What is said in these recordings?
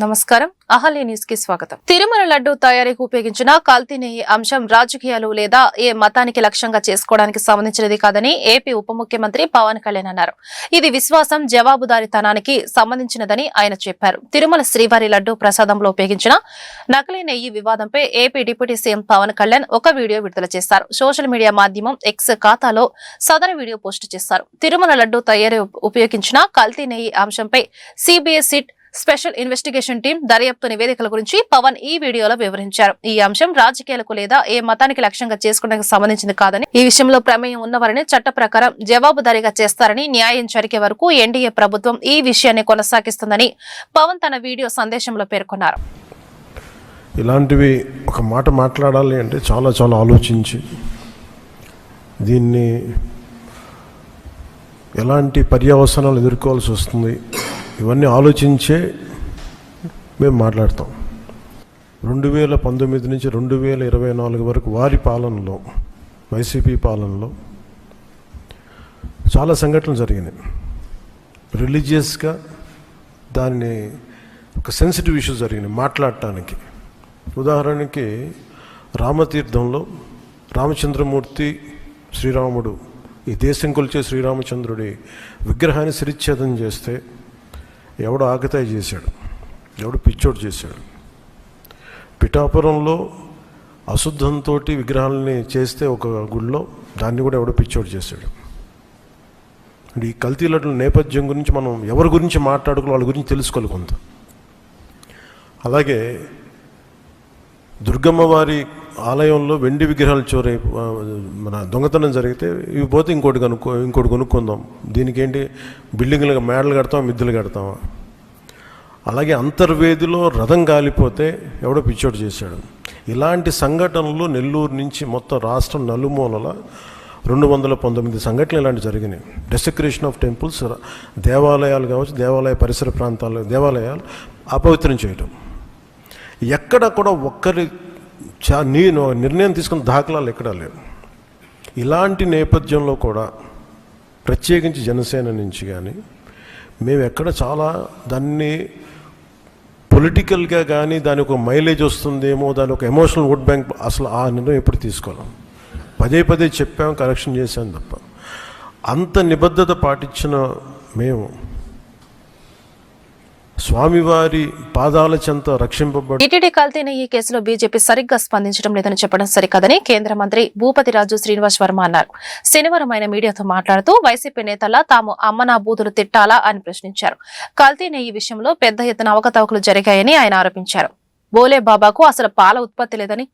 నమస్కారం అహల్య న్యూస్ కి స్వాగతం. తిరుమల లడ్డు తయారీకి ఉపయోగించిన కల్తీ నెయ్యి అంశం రాజకీయాలు లేదా ఏ మతానికి లక్ష్యంగా చేసుకోవడానికి సంబంధించినది కాదని ఏపీ ఉప ముఖ్యమంత్రి పవన్ కళ్యాణ్ అన్నారు. ఇది విశ్వాసం, జవాబుదారీతనానికి సంబంధించినదని ఆయన చెప్పారు. తిరుమల శ్రీవారి లడ్డు ప్రసాదంలో ఉపయోగించిన నకిలీ నెయ్యి వివాదంపై AP deputy CM Pawan Kalyan ఒక వీడియో విడుదల చేశారు. సోషల్ మీడియా మాధ్యమం ఎక్స్ ఖాతాలో సదరు వీడియో పోస్టు చేశారు. తిరుమల లడ్డు తయారీ ఉపయోగించిన కల్తీ నెయ్యి అంశంపై CBI SIT special investigation team దర్యాప్తు నివేదికల గురించి పవన్ ఈ వీడియోలో వివరించారు. ఈ అంశం రాజకీయాలకు లేదా ఏ మతానికి లక్ష్యంగా చేసుకోవడానికి సంబంధించింది కాదని, ఈ విషయంలో ప్రమేయం ఉన్నవారిని చట్ట ప్రకారం జవాబుదారీగా చేస్తారని, న్యాయం జరిగే వరకు ఎన్డీఏ ప్రభుత్వం ఈ విషయాన్ని కొనసాగిస్తుందని పవన్ తన వీడియో సందేశంలో పేర్కొన్నారు. ఇలాంటివి ఒక మాట మాట్లాడాలి అంటే చాలా ఆలోచించి దీన్ని ఎలాంటి పర్యవసనాలు ఎదుర్కోవాల్సి వస్తుంది ఇవన్నీ ఆలోచించే మేము మాట్లాడతాం. 2019 నుంచి 2024 వరకు వారి పాలనలో, వైసీపీ పాలనలో చాలా సంఘటనలు జరిగినాయి. రిలీజియస్గా దాన్ని ఒక సెన్సిటివ్ ఇష్యూస్ జరిగినాయి మాట్లాడటానికి. ఉదాహరణకి రామతీర్థంలో రామచంద్రమూర్తి శ్రీరాముడు, ఈ దేశం కొలిచే శ్రీరామచంద్రుడి విగ్రహాన్ని శిరిచ్ఛేదం చేస్తే ఎవడో ఆకతాయి చేశాడు, ఎవడు పిచ్చోడు చేశాడు. పిఠాపురంలో అశుద్ధంతో విగ్రహాలని చేస్తే ఒక గుడిలో దాన్ని కూడా ఎవడో పిచ్చోడు చేశాడు. ఈ కల్తీ లడ్డుల నేపథ్యం గురించి మనం ఎవరి గురించి మాట్లాడుకోవాలి, వాళ్ళ గురించి తెలుసుకోవాలి కొంత. అలాగే దుర్గమ్మ వారి ఆలయంలో వెండి విగ్రహాలు మన దొంగతనం జరిగితే ఇవి పోతే ఇంకోటి కొనుక్కుందాం, దీనికి ఏంటి బిల్డింగ్లు మేడలు కడతామా, మిద్దెలు కడతామా. అలాగే అంతర్వేదిలో రథం కాలిపోతే ఎవడో పిచ్చోడు చేశాడు. ఇలాంటి సంఘటనలు నెల్లూరు నుంచి మొత్తం రాష్ట్రం నలుమూలల 219 సంఘటనలు ఇలాంటి జరిగినాయి. డెసిక్రేషన్ ఆఫ్ టెంపుల్స్, దేవాలయాలు కావచ్చు, దేవాలయ పరిసర ప్రాంతాలు, దేవాలయాలు అపవిత్రం చేయటం. ఎక్కడ కూడా ఒక్కరి నేను నిర్ణయం తీసుకున్న దాఖలాలు ఎక్కడా లేవు. ఇలాంటి నేపథ్యంలో కూడా ప్రత్యేకించి జనసేన నుంచి కానీ మేము ఎక్కడ చాలా దాన్ని పొలిటికల్గా కానీ దాని ఒక మైలేజ్ వస్తుందేమో, దాని ఒక ఎమోషనల్ ఓట్ బ్యాంక్, అసలు ఆ నిర్ణయం ఎప్పుడు తీసుకోలేం. పదే చెప్పాం, కరెక్షన్ చేశాం తప్ప. అంత నిబద్ధత పాటించిన మేము స్వామివారి పాదాల చెంత రక్షింపబడి టీటీడీ కల్తీ నెయ్యి కేసులో బీజేపీ సరిగ్గా స్పందించడం లేదని చెప్పడం సరికాదని కేంద్ర మంత్రి భూపతిరాజు శ్రీనివాస్ వర్మ అన్నారు. శనివారం ఆయన మీడియాతో మాట్లాడుతూ వైసీపీ నేతల్లా తాము అమ్మనా బూతులు తిట్టాలా అని ప్రశ్నించారు. కల్తీ నెయ్యి విషయంలో పెద్ద ఎత్తున అవకతవకలు జరిగాయని ఆయన ఆరోపించారు. బోలే బాబాకు అసలు పాల ఉత్పత్తి లేదని,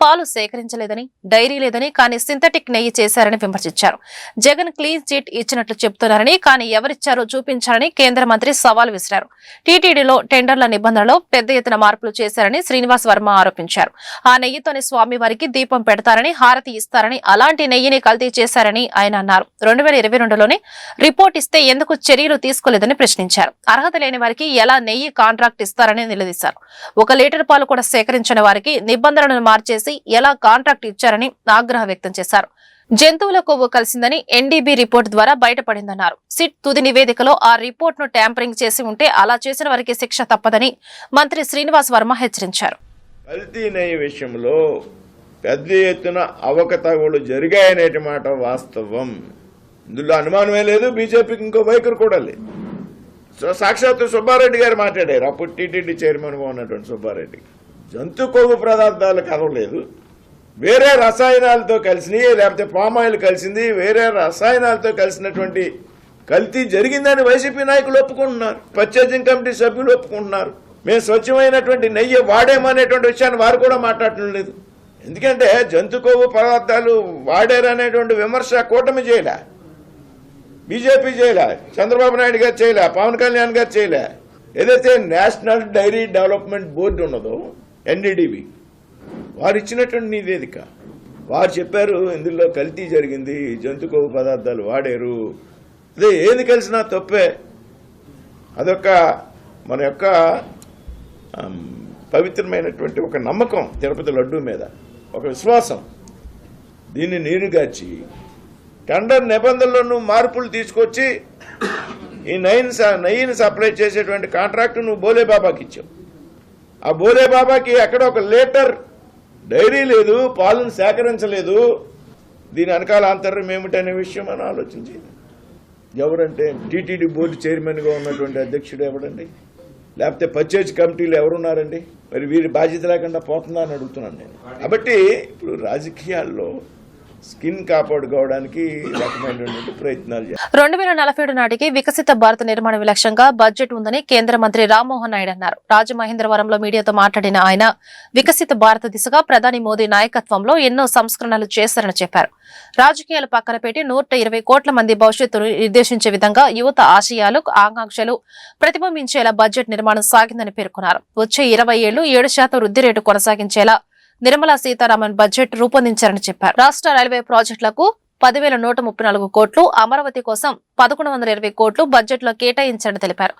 పాలు సేకరించలేదని, డైరీ లేదని, కానీ సింథటిక్ నెయ్యి చేశారని విమర్శించారు. జగన్ క్లీన్ చిట్ ఇచ్చినట్లు చెప్తున్నారని, కానీ ఎవరిచ్చారో చూపించారని కేంద్ర మంత్రి సవాల్ విసిరారు. టీటీడీలో టెండర్ల నిబంధనలో పెద్ద ఎత్తున మార్పులు చేశారని శ్రీనివాస్ వర్మ ఆరోపించారు. ఆ నెయ్యితోనే స్వామివారికి దీపం పెడతారని, హారతి ఇస్తారని, అలాంటి నెయ్యిని కల్తీ చేశారని ఆయన అన్నారు. 2022లోనే రిపోర్ట్ ఇస్తే ఎందుకు చర్యలు తీసుకోలేదని ప్రశ్నించారు. అర్హత లేని వారికి ఎలా నెయ్యి కాంట్రాక్ట్ ఇస్తారని నిలదీశారు. 1 లీటర్ పాలు కూడా సేకరించిన వారికి నిబంధనలను మార్చేసి ఎలా కాంట్రాక్ట్ ఇచ్చారని ఆగ్రహం వ్యక్తం చేశారు. జంతువుల కొవ్వు కలిసిందని ఎన్డీబీ రిపోర్ట్ ద్వారా బయటపడిందన్నారు. సిట్ తుది నివేదికలో ఆ రిపోర్ట్ ను ట్యాంపరింగ్ చేసి ఉంటే అలా చేసిన వారికి శిక్ష తప్పదని మంత్రి శ్రీనివాస్ వర్మ హెచ్చరించారు. కల్తీ నెయ్యి విషయంలో పెద్ద ఎత్తున అవకతవకలు జరిగాయనేటి మాట వాస్తవం. ఇందులో అనుమానమే లేదు. బీజేపీకి ఇంకో వైఖరి కూడా లేదు. సాక్షాత్తు సుబ్బారెడ్డి గారు మాట్లాడారు, అప్పుడు టీటీడీ చైర్మన్గా ఉన్నటువంటి సుబ్బారెడ్డి. జంతు కొవ్వు పదార్థాలు కలవలేదు, వేరే రసాయనాలతో కలిసినవి, లేకపోతే పామాయిల్ కలిసింది, వేరే రసాయనాలతో కలిసినటువంటి కల్తీ జరిగిందని వైసీపీ నాయకులు ఒప్పుకుంటున్నారు. పర్చేజింగ్ కమిటీ సభ్యులు ఒప్పుకుంటున్నారు. మేము స్వచ్ఛమైనటువంటి నెయ్యి వాడేమనేటువంటి విషయాన్ని వారు కూడా మాట్లాడటం లేదు. ఎందుకంటే జంతు కొవ్వు పదార్థాలు వాడారనేటువంటి విమర్శ కూటమి చేయలే, బీజేపీ చేయలే, చంద్రబాబు నాయుడు గారు చేయలే, పవన్ కళ్యాణ్ గారు చేయలే. ఏదైతే నేషనల్ డైరీ డెవలప్మెంట్ బోర్డు ఉన్నదో ఎన్డీడీబీ, వారు ఇచ్చినటువంటి నివేదిక, వారు చెప్పారు ఇందులో కల్తీ జరిగింది, జంతు కొవ్వు పదార్థాలు వాడారు. అదే ఏది కలిసినా తప్పే. అదొక మన యొక్క పవిత్రమైనటువంటి ఒక నమ్మకం తిరుపతి లడ్డూ మీద, ఒక విశ్వాసం. దీన్ని నీరుగార్చి టెండర్ నిబంధనలను మార్పులు తీసుకొచ్చి ఈ నెయ్యిని సప్లై చేసేటువంటి కాంట్రాక్ట్ నువ్వు బోలే బాబాకి ఇచ్చావు. ఆ బోలే బాబాకి ఎక్కడ ఒక లీటర్ డైరీ లేదు, పాలను సేకరించలేదు. దీని వెనకాల ఆంతర్యం ఏమిటనే విషయం మనం ఆలోచించి, ఎవరంటే టీటీడీ బోర్డు చైర్మన్గా ఉన్నటువంటి అధ్యక్షుడు ఎవడండి, లేకపోతే పర్చేజ్ కమిటీలు ఎవరున్నారండి? మరి వీరి బాధ్యత లేకుండా పోతుందా అని అడుగుతున్నాను నేను. కాబట్టి ఇప్పుడు రాజకీయాల్లో స్కిన్ కాపాడుకోవడానికి రకమైనటువంటి ప్రయత్నాలు చేయాలి. 2047 నాటికి వికసిత భారత నిర్మాణ లక్ష్యంగా బడ్జెట్ ఉందని కేంద్ర మంత్రి రామ్మోహన్ నాయుడు అన్నారు. రాజమహేంద్రవరంలో మీడియాతో మాట్లాడిన ఆయన వికసిత భారత దిశగా ప్రధాని మోదీ నాయకత్వంలో ఎన్నో సంస్కరణలు చేశారని చెప్పారు. రాజకీయాలు పక్కన పెట్టి 120 కోట్ల మంది భవిష్యత్తును నిర్దేశించే విధంగా యువత ఆశయాలు, ఆకాంక్షలు ప్రతిబింబించేలా బడ్జెట్ నిర్మాణం సాగిందని పేర్కొన్నారు. వచ్చే 20 ఏళ్లు 7% వృద్ధి రేటు కొనసాగించేలా నిర్మలా సీతారామన్ బడ్జెట్ రూపొందించారని చెప్పారు. రాష్ట్ర రైల్వే ప్రాజెక్టులకు 10,134 కోట్లు, అమరావతి కోసం 1,120 కోట్లు బడ్జెట్ లో కేటాయించారని తెలిపారు.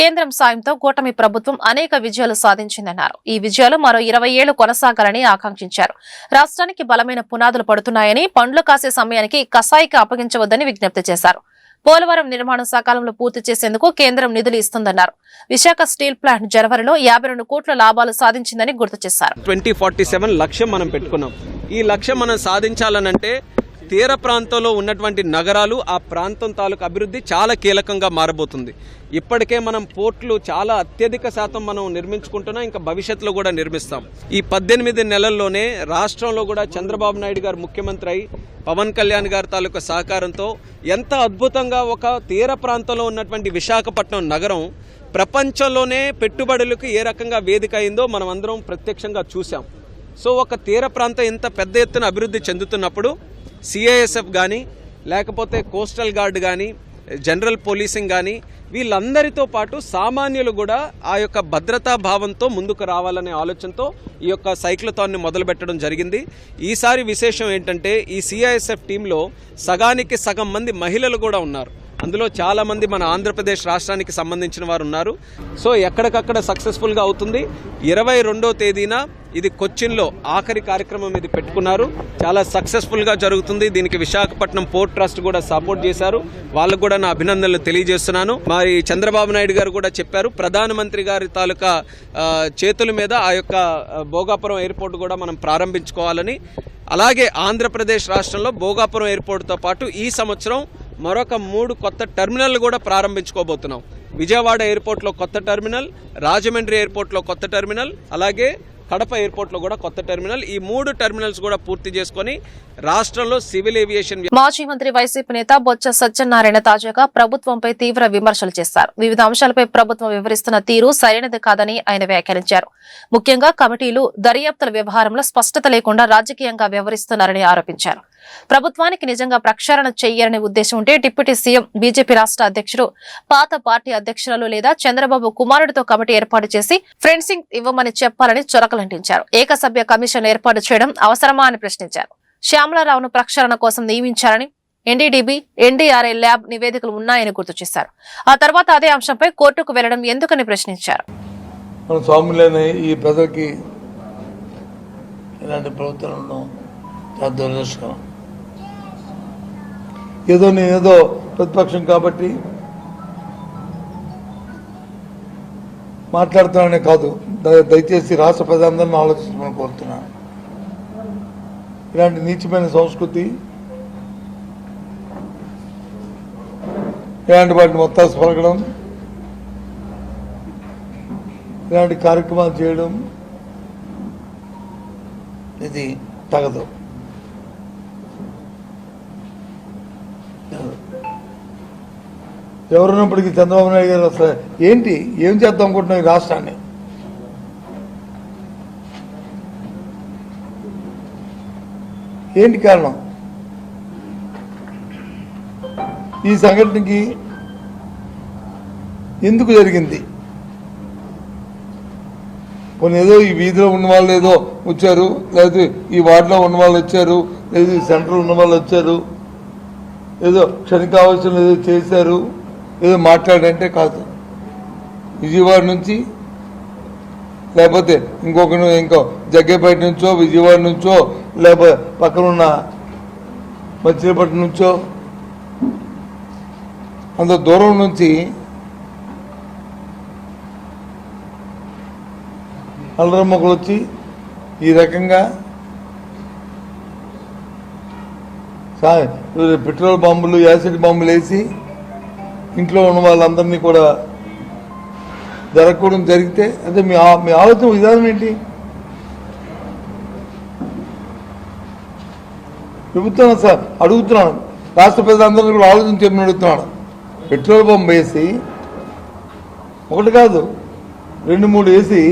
కేంద్రం సాయంతో కూటమి ప్రభుత్వం అనేక విజయాలు సాధించిందన్నారు. ఈ విజయాలు మరో 20 ఏళ్లు కొనసాగాలని ఆకాంక్షించారు. రాష్ట్రానికి బలమైన పునాదులు పడుతున్నాయని, పండ్లు కాసే సమయానికి కసాయికి అప్పగించవద్దని విజ్ఞప్తి చేశారు. పోలవరం నిర్మాణం సకాలంలో పూర్తి చేసేందుకు కేంద్రం నిధులు ఇస్తుందన్నారు. విశాఖ స్టీల్ ప్లాంట్ జనవరిలో 52 కోట్ల లాభాలు సాధించిందని గుర్తు చేశారు. 2047 లక్ష్యం మనం పెట్టుకున్నాం. ఈ లక్ష్యం మనం సాధించాలనంటే తీర ప్రాంతంలో ఉన్నటువంటి నగరాలు, ఆ ప్రాంతం తాలూకు అభివృద్ధి చాలా కీలకంగా మారబోతుంది. ఇప్పటికే మనం పోర్టులు చాలా అత్యధిక శాతం మనం నిర్మించుకుంటున్నాం, ఇంకా భవిష్యత్తులో కూడా నిర్మిస్తాం. ఈ 18 నెలల్లోనే రాష్ట్రంలో కూడా చంద్రబాబు నాయుడు గారు ముఖ్యమంత్రి అయి పవన్ కళ్యాణ్ గారి తాలూకు సహకారంతో ఎంత అద్భుతంగా ఒక తీర ప్రాంతంలో ఉన్నటువంటి విశాఖపట్నం నగరం ప్రపంచంలోనే పెట్టుబడులకు ఏ రకంగా వేదిక అయిందో మనం అందరం ప్రత్యక్షంగా చూసాం. సో ఒక తీర ప్రాంతం ఇంత పెద్ద ఎత్తున అభివృద్ధి చెందుతున్నప్పుడు సిఐఎస్ఎఫ్ కానీ, లేకపోతే కోస్టల్ గార్డ్ కానీ, జనరల్ పోలీసింగ్ కానీ, వీళ్ళందరితో పాటు సామాన్యులు కూడా ఆ యొక్క భద్రతా భావంతో ముందుకు రావాలనే ఆలోచనతో ఈ యొక్క సైక్లథాన్ని మొదలుపెట్టడం జరిగింది. ఈసారి విశేషం ఏంటంటే ఈ సిఐఎస్ఎఫ్ టీంలో సగానికి సగం మంది మహిళలు కూడా ఉన్నారు. అందులో చాలా మంది మన ఆంధ్రప్రదేశ్ రాష్ట్రానికి సంబంధించిన వారు ఉన్నారు. సో ఎక్కడికక్కడ సక్సెస్ఫుల్గా అవుతుంది. 22వ తేదీన ఇది కొచ్చిన్లో ఆఖరి కార్యక్రమం ఇది పెట్టుకున్నారు. చాలా సక్సెస్ఫుల్గా జరుగుతుంది. దీనికి విశాఖపట్నం పోర్ట్ ట్రస్ట్ కూడా సపోర్ట్ చేశారు. వాళ్ళకు కూడా నా అభినందనలు తెలియజేస్తున్నాను. మరి చంద్రబాబు నాయుడు గారు కూడా చెప్పారు, ప్రధానమంత్రి గారి తాలూకా చేతుల మీద ఆ యొక్క భోగాపురం ఎయిర్పోర్ట్ కూడా మనం ప్రారంభించుకోవాలని, అలాగే ఆంధ్రప్రదేశ్ రాష్ట్రంలో భోగాపురం ఎయిర్పోర్ట్తో పాటు ఈ సంవత్సరం మరొక 3 కొత్త టెర్మినల్ కూడా ప్రారంభించుకోబోతున్నాం. విజయవాడ ఎయిర్పోర్ట్లో కొత్త టెర్మినల్, రాజమండ్రి ఎయిర్పోర్ట్లో కొత్త టెర్మినల్, అలాగే కడప ఎయిర్పోర్ట్లో కూడా కొత్త టెర్మినల్. ఈ 3 టెర్మినల్స్ కూడా పూర్తి చేసుకుని రాష్ట్రంలో సివిల్ ఏవియేషన్. మాజీ మంత్రి వైసీపీ నేత బొత్స సత్యనారాయణ తాజాగా ప్రభుత్వంపై తీవ్ర విమర్శలు చేశారు. వివిధ అంశాలపై ప్రభుత్వం వివరిస్తున్న తీరు సరైనది కాదని ఆయన వ్యాఖ్యానించారు. ముఖ్యంగా కమిటీలు, దర్యాప్తుల వ్యవహారంలో స్పష్టత లేకుండా రాజకీయంగా వ్యవహరిస్తున్నారని ఆరోపించారు. ప్రభుత్వానికి నిజంగా ప్రక్షాళన చెయ్యాలనే ఉద్దేశం ఉంటే డిప్యూటీ సీఎం, బీజేపీ రాష్ట్ర అధ్యక్షుడు, పాత పార్టీ అధ్యక్షురాలు లేదా చంద్రబాబు కుమారుడితో కమిటీ ఏర్పాటు చేసి ఫ్రెండ్సింగ్ ఇవ్వమని చెప్పాలని చొరకలంటించారు. ఏకసభ్య కమిషన్ ఏర్పాటు చేయడం అవసరమా అని ప్రశ్నించారు. శ్యామలారావును ప్రక్షాళన కోసం నియమించారని, ఎన్డీడీబీ, ఎన్డీఆర్ఐ ల్యాబ్ నివేదికలు ఉన్నాయని గుర్తు చేశారు. ఆ తర్వాత అదే అంశంపై కోర్టుకు వెళ్లడం ఎందుకని ప్రశ్నించారు. మన స్వాములైన ఈ ప్రజలకి ఇలాంటి ప్రవర్తనను చాలా దురదృష్టకరం. నేనేదో ప్రతిపక్షం కాబట్టి మాట్లాడుతున్నానే కాదు, దయచేసి రాష్ట్ర ప్రజలందరినీ ఆలోచించమని కోరుతున్నాను. ఇలాంటి నీచమైన సంస్కృతి, ఇలాంటి వాటిని మొత్తాసు పలకడం, ఇలాంటి కార్యక్రమాలు చేయడం ఇది తగదు. ఎవరున్నప్పటికీ చంద్రబాబు నాయుడు గారు అసలు ఏం చేద్దాం అనుకుంటున్నాం ఈ రాష్ట్రాన్ని? ఏంటి కారణం? ఈ సంఘటనకి ఎందుకు జరిగింది? కొన్ని ఏదో ఈ వీధిలో ఉన్న వాళ్ళు ఏదో వచ్చారు, లేదా ఈ వార్డులో ఉన్న వాళ్ళు వచ్చారు, లేదా ఈ సెంటర్లో ఉన్న వాళ్ళు వచ్చారు, ఏదో క్షణికావసరం ఏదో చేశారు, ఏదో మాట్లాడంటే కాదు. విజయవాడ నుంచి లేకపోతే ఇంకో జగ్గేపేట నుంచో, విజయవాడ నుంచో, లేకపోతే పక్కనున్న మచిలీపట్నం నుంచో, అంత దూరం నుంచి అల్లరి మొక్కలు వచ్చి ఈ రకంగా పెట్రోల్ బాంబులు యాసిడ్ బాంబులు వేసి ఇంట్లో ఉన్న వాళ్ళందరినీ కూడా జరగకూడదు జరిగితే అదే మీ ఆలోచన విధానం ఏంటి? చెబుతున్నాను సార్, అడుగుతున్నాను, రాష్ట్ర ప్రజలందరినీ కూడా ఆలోచన చెప్పిన అడుగుతున్నాను. పెట్రోల్ బాంబు వేసి ఒకటి కాదు 2-3 వేసి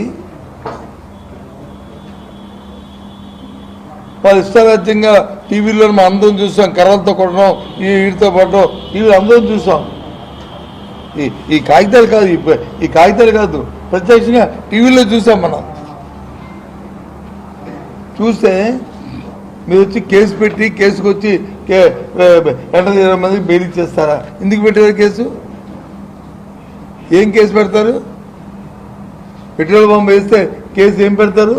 వాళ్ళు ఇష్టారాజ్యంగా టీవీలో మనం అందరం చూసాం, కర్రలతో కొట్టడం, వీటితో పట్టడం, టీవీలో అందరం చూసాం. ఈ కాగితాలు కాదు, ఈ కాగితాలు కాదు, ప్రత్యక్షంగా టీవీలో చూసాం. మనం చూస్తే మీరు వచ్చి కేసు పెట్టి కేసుకు వచ్చి 20 మందికి బెయిల్ ఇచ్చేస్తారా? ఎందుకు పెట్టారు కేసు? ఏం కేసు పెడతారు? పెట్రోల్ బాంబు వేస్తే కేసు ఏం పెడతారు?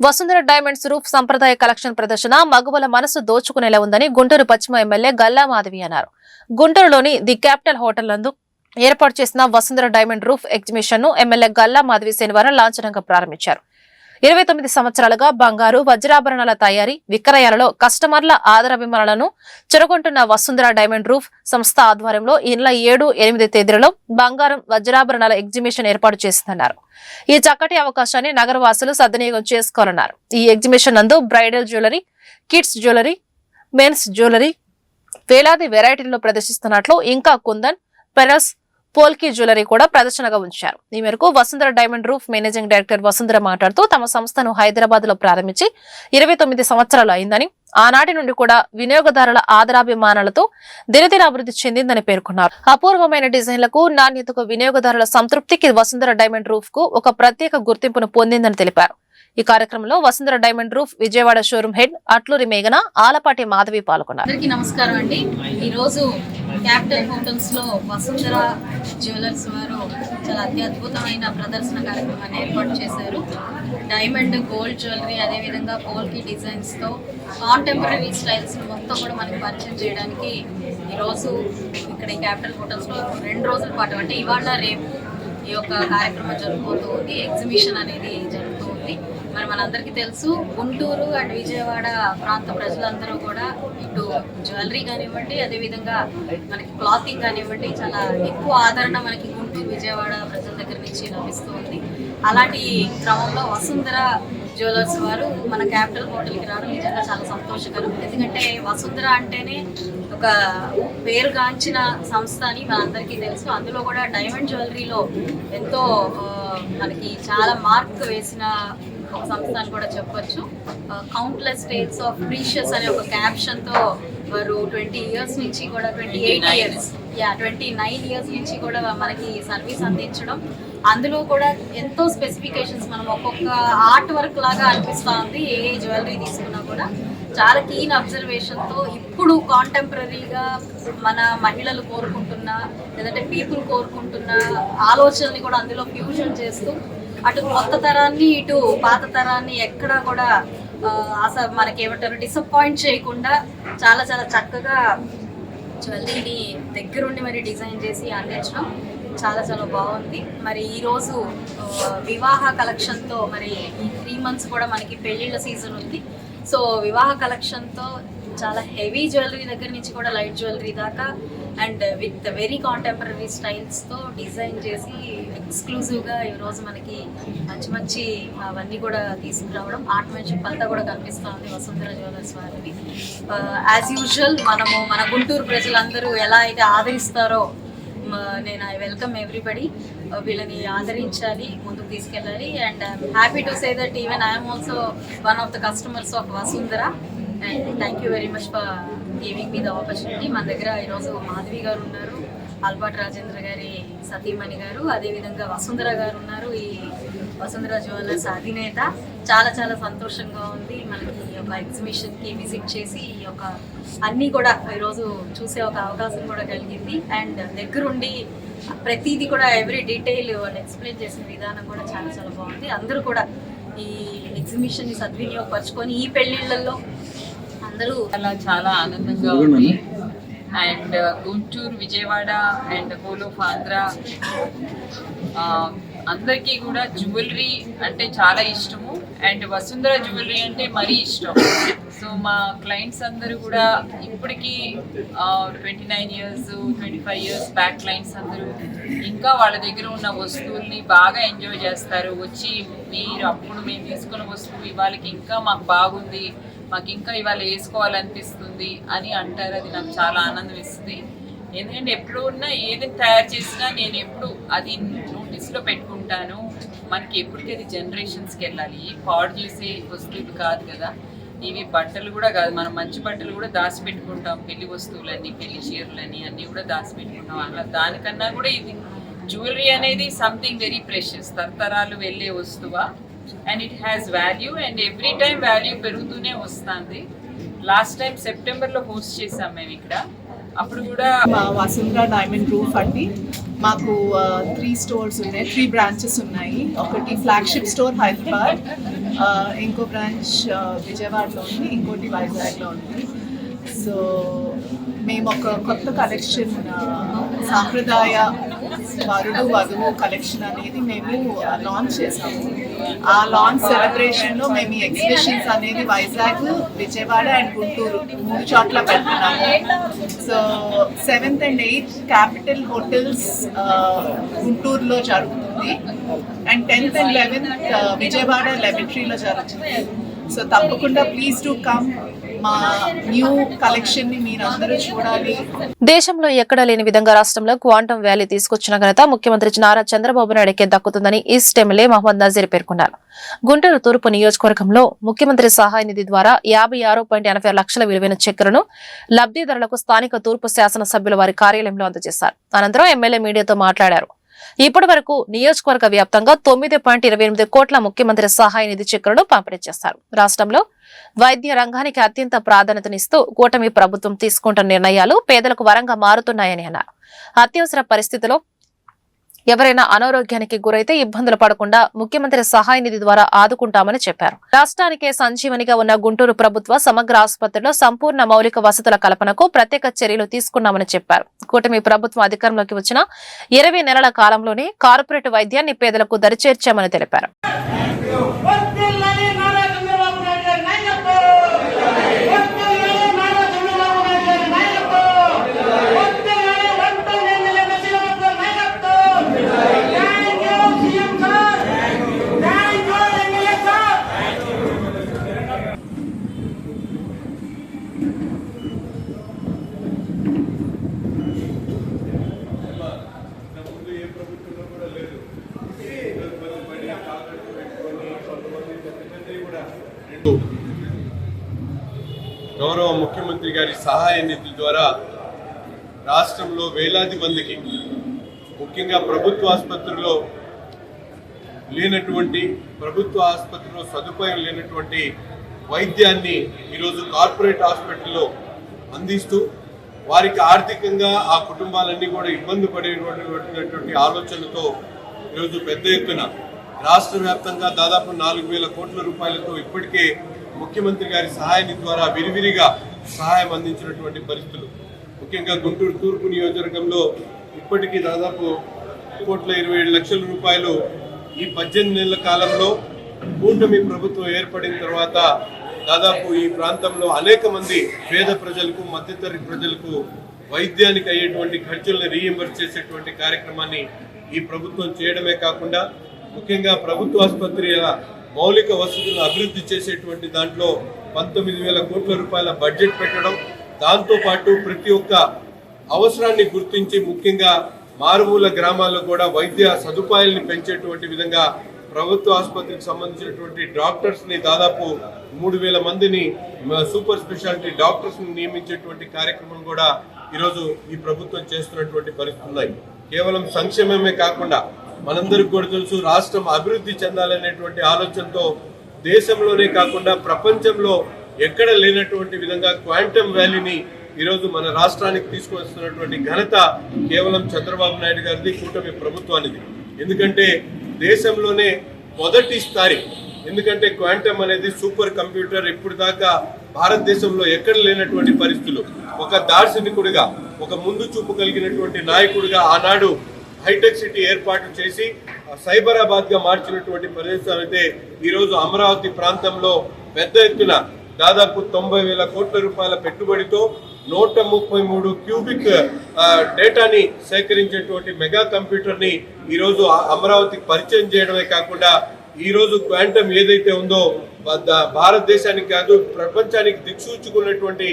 వసుంధర డైమండ్స్ రూఫ్ సంప్రదాయ కలెక్షన్ ప్రదర్శన మగువల మనసు దోచుకునేలా ఉందని గుంటూరు పశ్చిమ ఎమ్మెల్యే గల్లా మాధవి అన్నారు. గుంటూరులోని ది క్యాపిటల్ హోటల్ నందు ఏర్పాటు చేసిన వసుంధర డైమండ్ రూఫ్ ఎగ్జిబిషన్ ను ఎమ్మెల్యే గల్లా మాధవి శనివారం లాంఛనంగా ప్రారంభించారు. 29 సంవత్సరాలుగా బంగారు వజ్రాభరణాల తయారీ విక్రయాలలో కస్టమర్ల ఆదరాభిమానాలను చెరగొంటున్న వసుంధర డైమండ్ రూఫ్ సంస్థ ఆధ్వర్యంలో ఈ నెల 7-8 తేదీలలో బంగారం వజ్రాభరణాల ఎగ్జిబిషన్ ఏర్పాటు చేసిందన్నారు. ఈ చక్కటి అవకాశాన్ని నగరవాసులు సద్వినియోగం చేసుకోవాలన్నారు. ఈ ఎగ్జిబిషన్ నందు bridal jewellery, kids jewellery, men's jewellery వేలాది వెరైటీల్లో ప్రదర్శిస్తున్నట్లు, ఇంకా కుందన్, పెరల్స్, పోల్కీ జ్యువెలరీ కూడా ప్రదర్శనగా ఉంచారు. ఈ మేరకు Vasundhara diamond roof managing director Vasundhara మాట్లాడుతూ తమ సంస్థను హైదరాబాద్ లో ప్రారంభించి 29 సంవత్సరాలు అయిందని, ఆనాటి నుండి కూడా వినియోగదారుల ఆదరాభిమానాలతో దినదిన అభివృద్ధి చెందిందని పేర్కొన్నారు. అపూర్వమైన డిజైన్లకు, నాణ్యతకు, వినియోగదారుల సంతృప్తికి వసుంధర డైమండ్ రూఫ్ కు ఒక ప్రత్యేక గుర్తింపును పొందిందని తెలిపారు. ఈ కార్యక్రమంలో Vasundhara diamond roof Vijayawada showroom head Atluri మేఘన, ఆలపాటి మాధవి పాల్గొన్నారు. అందరికీ నమస్కారం అండి. ఈరోజు క్యాపిటల్ హోటల్స్ లో వసుంధర జ్యువెలర్స్ వారు చాలా అత్యద్భుతమైన ప్రదర్శన కార్యక్రమాన్ని ఏర్పాటు చేశారు. డైమండ్, గోల్డ్ జ్యువెలరీ, అదేవిధంగా పోల్కీ డిజైన్స్ తో కాంటెంపరీ స్టైల్స్ మొత్తం కూడా మనకి పరిచయం చేయడానికి ఈరోజు ఇక్కడ ఈ క్యాపిటల్ హోటల్స్ లో 2 రోజుల పాటు, అంటే ఇవాళ రేపు ఈ యొక్క కార్యక్రమం జరుగుతోంది. ఎగ్జిబిషన్ అనేది జరుగుతుంది. మరి మనందరికీ తెలుసు, గుంటూరు అండ్ విజయవాడ ప్రాంత ప్రజలందరూ కూడా ఇటు జ్యువెలరీ కానివ్వండి, అదేవిధంగా మనకి క్లాతింగ్ కానివ్వండి, చాలా ఎక్కువ ఆదరణ మనకి గుంటూరు విజయవాడ ప్రజల దగ్గర నుంచి లభిస్తుంది. అలాంటి క్రమంలో వసుంధర జ్యువెలర్స్ వారు మన క్యాపిటల్ హోటల్కి రావడం నిజంగా చాలా సంతోషకరం. ఎందుకంటే వసుంధర అంటేనే ఒక పేరుగాంచిన సంస్థ అని మనందరికీ తెలుసు. అందులో కూడా డైమండ్ జ్యువెలరీలో ఎంతో మనకి చాలా మార్క్ వేసిన ఒక సంస్థ అని కూడా చెప్పొచ్చు. కౌంట్లెస్ టేల్స్ ఆఫ్ ప్రీషియస్ అనే ఒక క్యాప్షన్తో వారు 20 ఇయర్స్ నుంచి కూడా 29 ఇయర్స్ నుంచి కూడా మనకి సర్వీస్ అందించడం, అందులో కూడా ఎంతో స్పెసిఫికేషన్స్ మనం ఒక్కొక్క ఆర్ట్ వర్క్ లాగా అనిపిస్తూ ఉంది. ఏ జ్యువెలరీ తీసుకున్నా కూడా చాలా కీన్ అబ్జర్వేషన్తో ఇప్పుడు కాంటెంపరీగా మన మహిళలు కోరుకుంటున్న, లేదంటే పీపుల్ కోరుకుంటున్న ఆలోచనల్ని కూడా అందులో ఫ్యూజన్ చేస్తూ అటు కొత్త తరాన్ని ఇటు పాత తరాన్ని ఎక్కడా కూడా అసలు మనకి ఏమంటారు డిసప్పాయింట్ చేయకుండా చాలా చాలా చక్కగా జ్యువెలరీని దగ్గరుండి మరి డిజైన్ చేసి అందించడం చాలా చాలా బాగుంది. మరి ఈరోజు వివాహ కలెక్షన్తో మరి ఈ 3 months కూడా మనకి పెళ్ళిళ్ళ సీజన్ ఉంది. సో వివాహ కలెక్షన్తో చాలా హెవీ జ్యువెలరీ దగ్గర నుంచి కూడా లైట్ జ్యువెలరీ దాకా అండ్ విత్ వెరీ కాంటెంపరీ స్టైల్స్తో డిజైన్ చేసి ఎక్స్క్లూజివ్గా ఈరోజు మనకి మంచి మంచి అవన్నీ కూడా తీసుకురావడం, ఆర్ట్మెన్షిప్ అంతా కూడా కనిపిస్తూ ఉంది వసుంధర జ్యువెలర్స్ వారివి. యాజ్ యూజువల్ మన గుంటూరు ప్రజలందరూ ఎలా అయితే ఆదరిస్తారో నేను ఐ వెల్కమ్ ఎవ్రీబడి. వీళ్ళని ఆదరించాలి, ముందుకు తీసుకెళ్ళాలి. And I'm happy to say that even I'm also one of the customers of Vasundhara. And thank you very much for giving me the opportunity. మన దగ్గర ఈరోజు మాధవి గారు ఉన్నారు, ఆల్పాటి రాజేంద్ర గారి సతీమణి గారు, అదేవిధంగా వసుంధర గారు ఉన్నారు, ఈ వసుంధర జ్యువెలర్స్ అధినేత. చాలా చాలా సంతోషంగా ఉంది మనకి ఈ యొక్క ఎగ్జిబిషన్కి విజిట్ చేసి ఈ యొక్క అన్నీ కూడా ఈరోజు చూసే ఒక అవకాశం కూడా కలిగింది. అండ్ దగ్గరుండి ప్రతిదీ కూడా ఎవ్రీ డీటెయిల్ వాళ్ళు ఎక్స్ప్లెయిన్ చేసిన విధానం కూడా చాలా చాలా బాగుంది. అందరూ కూడా ఈ ఎగ్జిబిషన్ని సద్వినియోగపరచుకొని ఈ పెళ్ళిళ్ళల్లో అందరూ అలా చాలా ఆనందంగా ఉంది. And Guntur, Vijayawada and whole of Andhra అందరికీ కూడా జ్యువెలరీ అంటే చాలా ఇష్టము అండ్ వసుంధర జ్యువెలరీ అంటే మరీ ఇష్టం. సో మా క్లయింట్స్ అందరూ కూడా ఇప్పటికీ 29 ఇయర్స్ 25 ఇయర్స్ బ్యాక్ క్లయింట్స్ అందరూ ఇంకా వాళ్ళ దగ్గర ఉన్న వస్తువుల్ని బాగా ఎంజాయ్ చేస్తారు. వచ్చి మీరు అప్పుడు మేము తీసుకున్న వస్తువు ఇవాళకి ఇంకా మాకు బాగుంది, మాకు ఇంకా ఇవాళ వేసుకోవాలనిపిస్తుంది అని అంటారు. అది నాకు చాలా ఆనందం ఇస్తుంది. ఎందుకంటే ఎప్పుడు ఉన్నా ఏదైనా తయారు చేసినా నేను ఎప్పుడు అది నోటీస్లో పెట్టుకుంటాను. మనకి ఎప్పటికీ అది జనరేషన్స్కి వెళ్ళాలి. పాడు చేసే వస్తువులు కాదు కదా ఇవి. బట్టలు కూడా కాదు, మనం మంచి బట్టలు కూడా దాచిపెట్టుకుంటాం. పెళ్లి వస్తువులని, పెళ్లి చీరలని అన్నీ కూడా దాచిపెట్టుకుంటాం. అలా దానికన్నా కూడా ఇది జ్యువెలరీ అనేది సంథింగ్ వెరీ ప్రెషియస్, తరతరాలు వెళ్ళే వస్తువా and it has value and every time value పెరుగుతూనే వస్తుంది. లాస్ట్ టైం సెప్టెంబర్లో హోస్ట్ చేసాం మేము ఇక్కడ. అప్పుడు కూడా మా వసుంధర డైమండ్ రూఫ్ అండి. మాకు 3 స్టోర్స్ ఉన్నాయి, 3 బ్రాంచెస్ ఉన్నాయి. ఒకటి ఫ్లాగ్షిప్ స్టోర్ హైదరాబాద్, ఇంకో బ్రాంచ్ విజయవాడలో ఉంది, ఇంకోటి వైజాగ్లో ఉంది. సో మేము ఒక కొత్త కలెక్షన్ సాంప్రదాయ వరుడు వధువు కలెక్షన్ అనేది మేము లాంచ్ చేసాము. ఆ లాంచ్ సెలబ్రేషన్లో మేము ఈ ఎగ్జిబిషన్స్ అనేది వైజాగ్, విజయవాడ అండ్ గుంటూరు 3 చోట్ల పెడుతున్నాము. So 7th and 8th capital hotels గుంటూరులో జరుగుతుంది and 10th and 11th Vijayawada లెబరేటరీలో జరుగుతుంది. సో తప్పకుండా ప్లీజ్ టు కమ్. మా న్యూ కలెక్షన్ ని మీరందరూ చూడాలి. దేశంలో ఎక్కడా లేని విధంగా రాష్ట్రంలో క్వాంటమ్ వ్యాలీ తీసుకొచ్చిన ఘనత ముఖ్యమంత్రి నారా చంద్రబాబు నాయుడుకే దక్కుతుందని ఈస్ట్ ఎమ్మెల్యే మహమ్మద్ నజీర్ పేర్కొన్నారు. గుంటూరు తూర్పు నియోజకవర్గంలో ముఖ్యమంత్రి సహాయ నిధి ద్వారా 56.86 లక్షల విలువైన చెక్కులను లబ్ధిదారులకు స్థానిక తూర్పు శాసనసభ్యుల వారి కార్యాలయంలో అందజేశారు. అనంతరం ఎమ్మెల్యే మీడియాతో మాట్లాడారు. ఇప్పటి వరకు నియోజకవర్గ వ్యాప్తంగా 9.28 కోట్ల ముఖ్యమంత్రి సహాయ నిధి చెక్కులను పంపిణీ చేశారు. రాష్ట్రంలో వైద్య రంగానికి అత్యంత ప్రాధాన్యతనిస్తూ కూటమి ప్రభుత్వం తీసుకుంటున్న నిర్ణయాలు పేదలకు వరంగా మారుతున్నాయని అన్నారు. అత్యవసర పరిస్థితిలో ఎవరైనా అనారోగ్యానికి గురైతే ఇబ్బందులు పడకుండా ముఖ్యమంత్రి సహాయ నిధి ద్వారా ఆదుకుంటామని చెప్పారు. రాష్ట్రానికే సంజీవనిగా ఉన్న గుంటూరు ప్రభుత్వ సమగ్ర ఆసుపత్రిలో సంపూర్ణ మౌలిక వసతుల కల్పనకు ప్రత్యేక చర్యలు తీసుకున్నామని చెప్పారు. కూటమి ప్రభుత్వం అధికారంలోకి వచ్చిన 20 నెలల కాలంలోనే కార్పొరేట్ వైద్యాన్ని పేదలకు దరిచేర్చామని తెలిపారు. గౌరవ ముఖ్యమంత్రి గారి సహాయ నిధి ద్వారా రాష్ట్రంలో వేలాది మందికి, ముఖ్యంగా ప్రభుత్వ ఆసుపత్రిలో సదుపాయం లేనటువంటి వైద్యాన్ని ఈరోజు కార్పొరేట్ హాస్పిటల్లో అందిస్తూ వారికి ఆర్థికంగా ఆ కుటుంబాలన్నీ కూడా ఇబ్బంది పడేటువంటి ఆలోచనతో ఈరోజు పెద్ద ఎత్తున రాష్ట్ర వ్యాప్తంగా దాదాపు 4,000 కోట్ల రూపాయలతో ఇప్పటికే ముఖ్యమంత్రి గారి సహాయ నిధి ద్వారా విరివిరిగా సహాయం అందించినటువంటి పరిస్థితులు. ముఖ్యంగా గుంటూరు తూర్పు నియోజకవర్గంలో ఇప్పటికీ దాదాపు 1,27 రూపాయలు ఈ 18 నెలల కాలంలో కూటమి ప్రభుత్వం ఏర్పడిన తర్వాత దాదాపు ఈ ప్రాంతంలో అనేక మంది పేద ప్రజలకు, మధ్యతరగతి ప్రజలకు వైద్యానికి అయ్యేటువంటి ఖర్చులను రీయింబర్స్ చేసేటువంటి కార్యక్రమాన్ని ఈ ప్రభుత్వం చేయడమే కాకుండా ముఖ్యంగా ప్రభుత్వ ఆసుపత్రుల మౌలిక వసతులను అభివృద్ధి చేసేటువంటి దాంట్లో 19,000 కోట్ల రూపాయల బడ్జెట్ పెట్టడం, దాంతోపాటు ప్రతి ఒక్క అవసరాన్ని గుర్తించి ముఖ్యంగా మారుమూల గ్రామాల్లో కూడా వైద్య సదుపాయాలను పెంచేటువంటి విధంగా ప్రభుత్వ ఆసుపత్రికి సంబంధించినటువంటి డాక్టర్స్ని దాదాపు 3,000 మందిని సూపర్ స్పెషాలిటీ డాక్టర్స్ని నియమించేటువంటి కార్యక్రమం కూడా ఈరోజు ఈ ప్రభుత్వం చేస్తున్నటువంటి పరిస్థితులు ఉన్నాయి. కేవలం సంక్షేమమే కాకుండా మనందరికి కూడా తెలుసు, రాష్ట్రం అభివృద్ధి చెందాలనేటువంటి ఆలోచనతో దేశంలోనే కాకుండా ప్రపంచంలో ఎక్కడ లేనటువంటి విధంగా క్వాంటమ్ వ్యాలీని ఈరోజు మన రాష్ట్రానికి తీసుకొస్తున్నటువంటి ఘనత కేవలం చంద్రబాబు నాయుడు గారిది, కూటమి ప్రభుత్వానిది. ఎందుకంటే దేశంలోనే మొదటిసారి, ఎందుకంటే క్వాంటమ్ అనేది సూపర్ కంప్యూటర్ ఇప్పుడు దాకా భారతదేశంలో ఎక్కడ లేనటువంటి పరిస్థితులు, ఒక దార్శనికుడిగా, ఒక ముందు చూపు కలిగినటువంటి నాయకుడిగా ఆనాడు హైటెక్ సిటీ ఏర్పాటు చేసి సైబరాబాద్గా మార్చినటువంటి ప్రదేశాలు అయితే ఈరోజు అమరావతి ప్రాంతంలో పెద్ద ఎత్తున దాదాపు 90,000 కోట్ల రూపాయల పెట్టుబడితో 133 క్యూబిక్ డేటాని సేకరించేటువంటి మెగా కంప్యూటర్ని ఈరోజు అమరావతికి పరిచయం చేయడమే కాకుండా ఈరోజు క్వాంటమ్ ఏదైతే ఉందో భారతదేశానికి కాదు ప్రపంచానికి దిక్సూచుకున్నటువంటి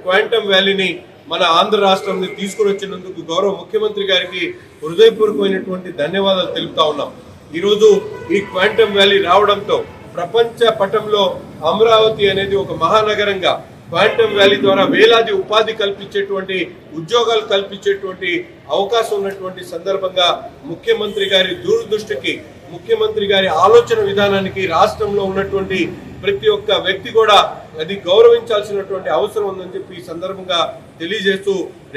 క్వాంటమ్ వ్యాలీని మన ఆంధ్ర రాష్ట్రంని తీసుకుని వచ్చినందుకు గౌరవ ముఖ్యమంత్రి గారికి హృదయపూర్వకమైనటువంటి ధన్యవాదాలు తెలుపుతా ఉన్నాం. ఈరోజు ఈ క్వాంటమ్ వ్యాలీ రావడంతో ప్రపంచ పటంలో అమరావతి అనేది ఒక మహానగరంగా క్వాంటమ్ వ్యాలీ ద్వారా వేలాది ఉపాధి కల్పించేటువంటి ఉద్యోగాలు కల్పించేటువంటి అవకాశం ఉన్నటువంటి సందర్భంగా ముఖ్యమంత్రి గారి దూరదృష్టికి ముఖ్యమంత్రి గారి ఆలోచన విధానానికి రాష్ట్రంలో ఉన్నటువంటి ప్రతి ఒక్క వ్యక్తి కూడా అది గౌరవించాల్సినటువంటి అవసరం ఉందని చెప్పి ఈ సందర్భంగా తెలియజేస్తూ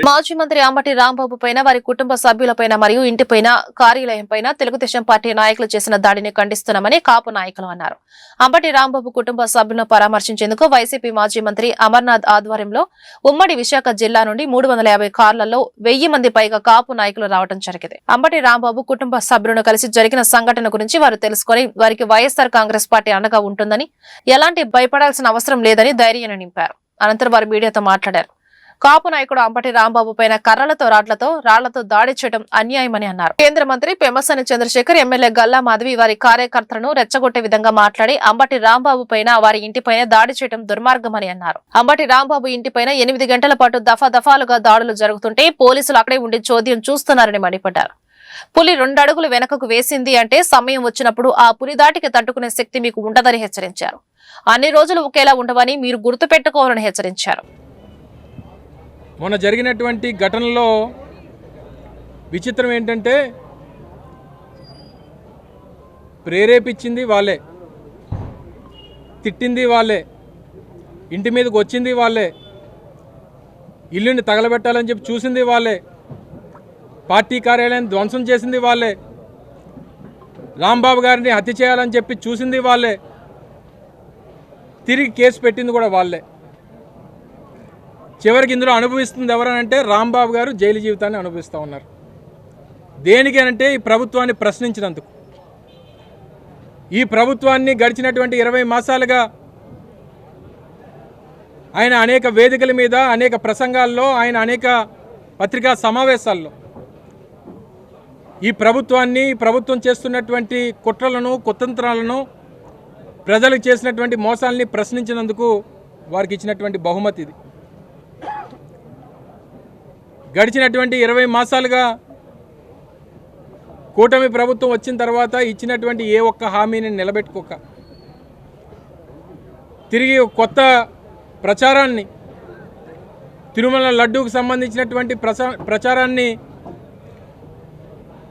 మాజీ మంత్రి అంబటి రాంబాబు పైన వారి కుటుంబ సభ్యులపైన మరియు ఇంటిపైన కార్యాలయం పైన తెలుగుదేశం పార్టీ నాయకులు చేసిన దాడిని ఖండిస్తున్నామని కాపు నాయకులు అన్నారు. అంబటి రాంబాబు కుటుంబ సభ్యులను పరామర్శించేందుకు వైసీపీ మాజీ మంత్రి అమర్నాథ్ ఆధ్వర్యంలో ఉమ్మడి విశాఖ జిల్లా నుండి 350 కార్లలో 1000 మంది పైగా కాపు నాయకులు రావడం జరిగింది. అంబటి రాంబాబు కుటుంబ సభ్యులను కలిసి జరిగిన సంఘటన గురించి వారు తెలుసుకుని వారికి వైఎస్ఆర్ కాంగ్రెస్ పార్టీ అండగా ఉంటుందని ఎలాంటి భయపడాల్సిన అవసరం లేదని ధైర్యాన్ని నింపారు. అనంతరం వారు మీడియాతో మాట్లాడారు. కాపు నాయకుడు అంబటి రాంబాబు పైన కర్రలతో రాళ్లతో దాడి చేయడం అన్యాయమని అన్నారు. కేంద్ర మంత్రి పెమ్మసాని చంద్రశేఖర్, ఎమ్మెల్యే గల్లా మాధవి వారి కార్యకర్తలను రెచ్చగొట్టే విధంగా మాట్లాడి అంబటి రాంబాబు పైన వారి ఇంటిపైన దాడి చేయడం దుర్మార్గమని అన్నారు. అంబటి రాంబాబు ఇంటిపైన 8 గంటల పాటు దఫాదఫాలుగా దాడులు జరుగుతుంటే పోలీసులు అక్కడే ఉండి చోద్యం చూస్తున్నారని మండిపడ్డారు. పులి 2 అడుగులు వెనకకు వేసింది అంటే సమయం వచ్చినప్పుడు ఆ పులి దాటికి తట్టుకునే శక్తి మీకు ఉండదని హెచ్చరించారు. అన్ని రోజులు ఒకేలా ఉండవని మీరు గుర్తు పెట్టుకోవాలని హెచ్చరించారు. మొన్న జరిగినటువంటి ఘటనలో విచిత్రం ఏంటంటే ప్రేరేపించింది వాళ్ళే, తిట్టింది వాళ్ళే, ఇంటి మీదకి వచ్చింది వాళ్ళే, ఇల్లుని తగలబెట్టాలని చెప్పి చూసింది వాళ్ళే, పార్టీ కార్యాలయాన్ని ధ్వంసం చేసింది వాళ్ళే, రాంబాబు గారిని హత్య చేయాలని చెప్పి చూసింది వాళ్ళే, తిరిగి కేసు పెట్టింది కూడా వాళ్ళే. చివరికి ఇందులో అనుభవిస్తుంది ఎవరనంటే రాంబాబు గారు జైలు జీవితాన్ని అనుభవిస్తూ ఉన్నారు. దేనికేనంటే ఈ ప్రభుత్వాన్ని ప్రశ్నించినందుకు. ఈ ప్రభుత్వాన్ని గడిచినటువంటి 20 మాసాలుగా ఆయన అనేక వేదికల మీద, అనేక ప్రసంగాల్లో, ఆయన అనేక పత్రికా సమావేశాల్లో ఈ ప్రభుత్వాన్ని, ప్రభుత్వం చేస్తున్నటువంటి కుట్రలను, కుతంత్రాలను, ప్రజలకు చేసినటువంటి మోసాలని ప్రశ్నించినందుకు వారికి ఇచ్చినటువంటి బహుమతి ఇది. గడిచినటువంటి 20 మాసాలుగా కూటమి ప్రభుత్వం వచ్చిన తర్వాత ఇచ్చినటువంటి ఏ ఒక్క హామీని నిలబెట్టుకోక తిరిగి కొత్త ప్రచారాన్ని, తిరుమల లడ్డూకు సంబంధించినటువంటి ప్రచారాన్ని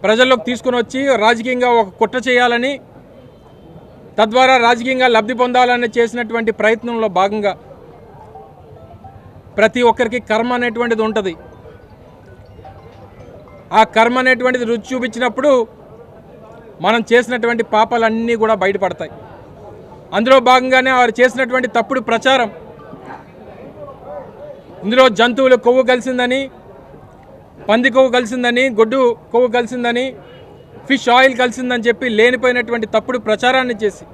ప్రజల్లోకి తీసుకుని వచ్చి రాజకీయంగా ఒక కుట్ర చేయాలని, తద్వారా రాజకీయంగా లబ్ధి పొందాలని చేసినటువంటి ప్రయత్నంలో భాగంగా ప్రతి ఒక్కరికి కర్మ అనేటువంటిది ఉంటుంది. ఆ కర్మ అనేటువంటిది రుచి చూపించినప్పుడు మనం చేసినటువంటి పాపాలన్నీ కూడా బయటపడతాయి. అందులో భాగంగానే వారు చేసినటువంటి తప్పుడు ప్రచారం, ఇందులో జంతువుల కొవ్వు కలిసిందని, పంది కొవ్వు కలిసిందని, గొడ్డు కొవ్వు కలిసిందని, ఫిష్ ఆయిల్ కలిసిందని చెప్పి లేనిపోయినటువంటి తప్పుడు ప్రచారాన్ని చేసి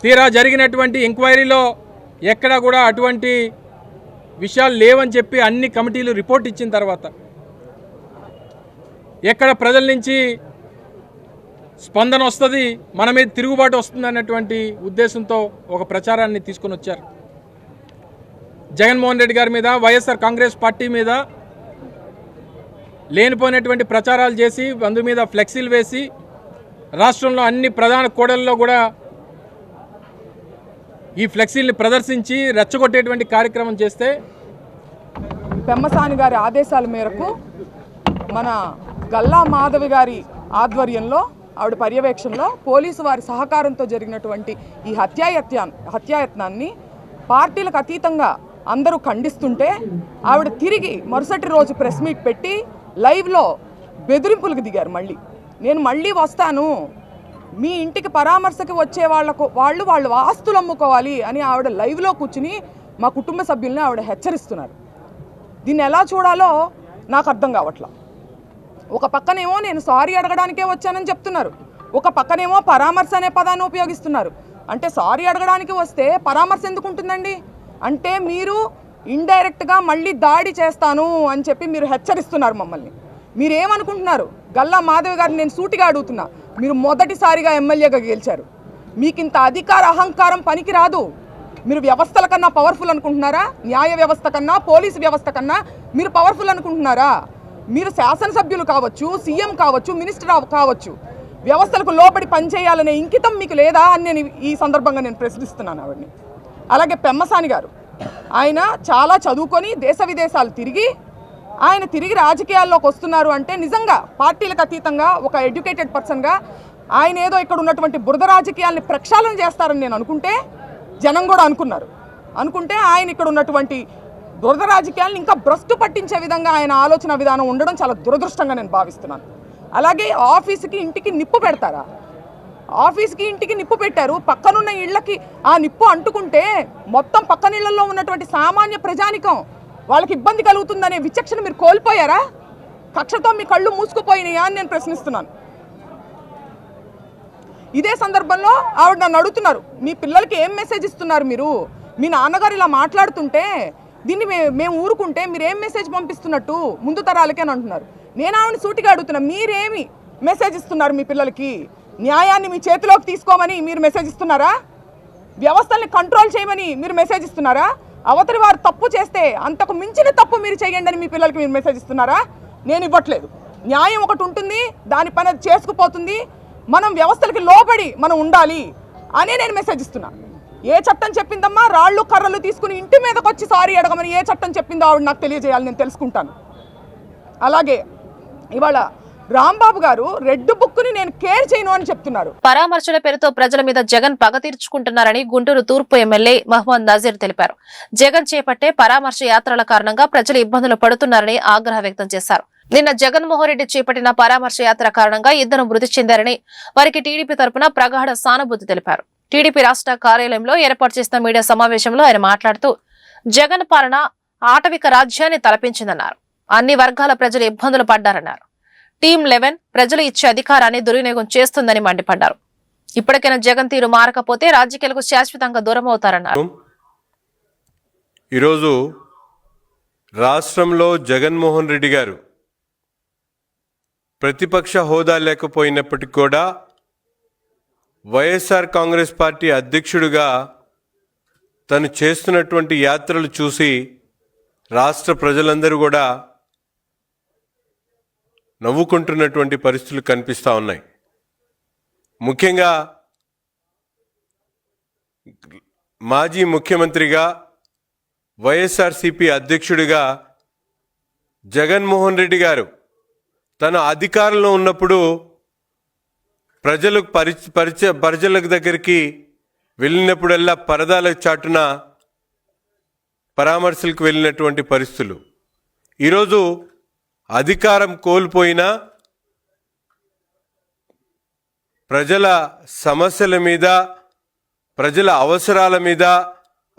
తీరా జరిగినటువంటి ఎంక్వైరీలో ఎక్కడా కూడా అటువంటి విషయాలు లేవని చెప్పి అన్ని కమిటీలు రిపోర్ట్ ఇచ్చిన తర్వాత ఎక్కడ ప్రజల నుంచి స్పందన వస్తుంది, మన మీద తిరుగుబాటు వస్తుంది అన్నటువంటి ఉద్దేశంతో ఒక ప్రచారాన్ని తీసుకొని వచ్చారు. జగన్మోహన్ రెడ్డి గారి మీద, వైఎస్ఆర్ కాంగ్రెస్ పార్టీ మీద లేనిపోయినటువంటి ప్రచారాలు చేసి, అందు మీద ఫ్లెక్సీలు వేసి, రాష్ట్రంలో అన్ని ప్రధాన కూడళ్లలో కూడా ఈ ఫ్లెక్సీల్ని ప్రదర్శించి రెచ్చగొట్టేటువంటి కార్యక్రమం చేస్తే పెమ్మసాని గారి ఆదేశాల మేరకు మన గల్లా మాధవి గారి ఆధ్వర్యంలో, ఆవిడ పర్యవేక్షణలో, పోలీసు వారి సహకారంతో జరిగినటువంటి ఈ హత్యాయత్నాన్ని పార్టీలకు అతీతంగా అందరూ ఖండిస్తుంటే ఆవిడ తిరిగి మరుసటి రోజు ప్రెస్ మీట్ పెట్టి లైవ్లో బెదిరింపులకు దిగారు. నేను మళ్ళీ వస్తాను, మీ ఇంటికి పరామర్శకి వచ్చే వాళ్ళు ఆస్తులు అమ్ముకోవాలి అని ఆవిడ లైవ్లో కూర్చుని మా కుటుంబ సభ్యుల్ని ఆవిడ హెచ్చరిస్తున్నారు. దీన్ని ఎలా చూడాలో నాకు అర్థం కావట్లా. ఒక పక్కనేమో నేను సారీ అడగడానికే వచ్చానని చెప్తున్నారు, ఒక పక్కనేమో పరామర్శ అనే పదాన్ని ఉపయోగిస్తున్నారు. అంటే సారీ అడగడానికి వస్తే పరామర్శ ఎందుకు ఉంటుందండి? అంటే మీరు ఇండైరెక్ట్గా మళ్ళీ దాడి చేస్తాను అని చెప్పి మీరు హెచ్చరిస్తున్నారు మమ్మల్ని. మీరేమనుకుంటున్నారు? గల్లా మాధవి గారిని నేను సూటిగా అడుగుతున్నా, మీరు మొదటిసారిగా ఎమ్మెల్యేగా గెలిచారు, మీకు ఇంత అధికార అహంకారం పనికి రాదు. మీరు వ్యవస్థల కన్నా పవర్ఫుల్ అనుకుంటున్నారా? న్యాయ వ్యవస్థ కన్నా, పోలీసు వ్యవస్థ కన్నా మీరు పవర్ఫుల్ అనుకుంటున్నారా? మీరు శాసనసభ్యులు కావచ్చు, సీఎం కావచ్చు, మినిస్టర్ కావచ్చు, వ్యవస్థలకు లోబడి పనిచేయాలనే ఇంకితం మీకు లేదా అని నేను ఈ సందర్భంగా నేను ప్రశ్నిస్తున్నాను ఆవిడని. అలాగే పెమ్మసాని గారు, ఆయన చాలా చదువుకొని దేశ విదేశాలు తిరిగి ఆయన తిరిగి రాజకీయాల్లోకి వస్తున్నారు అంటే నిజంగా పార్టీలకు అతీతంగా ఒక ఎడ్యుకేటెడ్ పర్సన్గా ఆయన ఏదో ఇక్కడ ఉన్నటువంటి బురద రాజకీయాల్ని ప్రక్షాళన చేస్తారని నేను అనుకుంటే, జనం కూడా అనుకుంటే ఆయన ఇక్కడ ఉన్నటువంటి బురద రాజకీయాలను ఇంకా భ్రష్టు పట్టించే విధంగా ఆయన ఆలోచన విధానం ఉండడం చాలా దురదృష్టంగా నేను భావిస్తున్నాను. అలాగే ఆఫీసుకి ఇంటికి నిప్పు పెడతారా? ఆఫీస్కి ఇంటికి నిప్పు పెట్టారు, పక్కనున్న ఇళ్లకి ఆ నిప్పు అంటుకుంటే మొత్తం పక్కన ఇళ్లలో ఉన్నటువంటి సామాన్య ప్రజానికం వాళ్ళకి ఇబ్బంది కలుగుతుందనే విచక్షణ మీరు కోల్పోయారా? కక్షతో మీ కళ్ళు మూసుకుపోయినాయా అని నేను ప్రశ్నిస్తున్నాను. ఇదే సందర్భంలో ఆవిడ నన్ను అడుగుతున్నారు, మీ పిల్లలకి ఏం మెసేజ్ ఇస్తున్నారు మీరు? మీ నాన్నగారు ఇలా మాట్లాడుతుంటే దీన్ని మేము ఊరుకుంటే మీరు ఏం మెసేజ్ పంపిస్తున్నట్టు ముందు తరాలకి అని అంటున్నారు. నేను ఆవిడని సూటిగా అడుగుతున్నా, మీరేమి మెసేజ్ ఇస్తున్నారు మీ పిల్లలకి? న్యాయాన్ని మీ చేతిలోకి తీసుకోమని మీరు మెసేజ్ ఇస్తున్నారా? వ్యవస్థల్ని కంట్రోల్ చేయమని మీరు మెసేజ్ ఇస్తున్నారా? అవతలి వారు తప్పు చేస్తే అంతకు మించిన తప్పు మీరు చేయండి అని మీ పిల్లలకి మీరు మెసేజ్ ఇస్తున్నారా? నేను ఇవ్వట్లేదు. న్యాయం ఒకటి ఉంటుంది, దాని పని అది చేసుకుపోతుంది, మనం వ్యవస్థలకి లోబడి మనం ఉండాలి అనే నేను మెసేజ్ ఇస్తున్నా. ఏ చట్టం చెప్పిందమ్మా రాళ్ళు కర్రలు తీసుకుని ఇంటి మీదకి వచ్చి సారీ అడగమని ఏ చట్టం చెప్పిందో ఆవిడ నాకు తెలియజేయాలి, నేను తెలుసుకుంటాను. అలాగే ఇవాళ రాంబాబు గారు రెడ్ బుక్ ని నేను కేర్ చేయను అని చెప్తున్నారు. పరామర్శల పేరుతో ప్రజల మీద జగన్ పగ తీర్చుకుంటున్నారని గుంటూరు తూర్పు ఎమ్మెల్యే మహమ్మద్ నజీర్ తెలిపారు. జగన్ చేపట్టే పరామర్శ యాత్రల కారణంగా ప్రజలు ఇబ్బందులు పడుతున్నారని ఆగ్రహం వ్యక్తం చేశారు. నిన్న జగన్మోహన్ రెడ్డి చేపట్టిన పరామర్శ యాత్ర కారణంగా 2 మృతి చెందారని, వారికి టీడీపీ తరపున ప్రగాఢ సానుభూతి తెలిపారు. టీడీపీ రాష్ట్ర కార్యాలయంలో ఏర్పాటు చేసిన మీడియా సమావేశంలో ఆయన మాట్లాడుతూ జగన్ పాలన ఆటవిక రాజ్యాన్ని తలపించిందన్నారు. అన్ని వర్గాల ప్రజలు ఇబ్బందులు పడ్డారన్నారు. టీమ్ 11 ప్రజలు ఇచ్చే అధికారాన్ని దుర్వినియోగం చేస్తుందని మండిపడ్డారు. ఇప్పటికైనా జగన్ తీరు మారకపోతే రాజకీయాలకు శాశ్వతంగా దూరం అవుతారన్నారు. ఈరోజు రాష్ట్రంలో జగన్మోహన్ రెడ్డి గారు ప్రతిపక్ష హోదా లేకపోయినప్పటికీ కూడా వైఎస్ఆర్ కాంగ్రెస్ పార్టీ అధ్యక్షుడిగా తను చేస్తున్నటువంటి యాత్రలు చూసి రాష్ట్ర ప్రజలందరూ కూడా నవ్వుకుంటున్నటువంటి పరిస్థితులు కనిపిస్తూ ఉన్నాయి. ముఖ్యంగా మాజీ ముఖ్యమంత్రిగా వైఎస్ఆర్సీపీ అధ్యక్షుడిగా జగన్మోహన్ రెడ్డి గారు తన అధికారంలో ఉన్నప్పుడు ప్రజల దగ్గరికి వెళ్ళినప్పుడల్లా పరదాల చాటున పరామర్శలకు వెళ్ళినటువంటి పరిస్థితులు. ఈరోజు అధికారం కోల్పోయినా ప్రజల సమస్యల మీద, ప్రజల అవసరాల మీద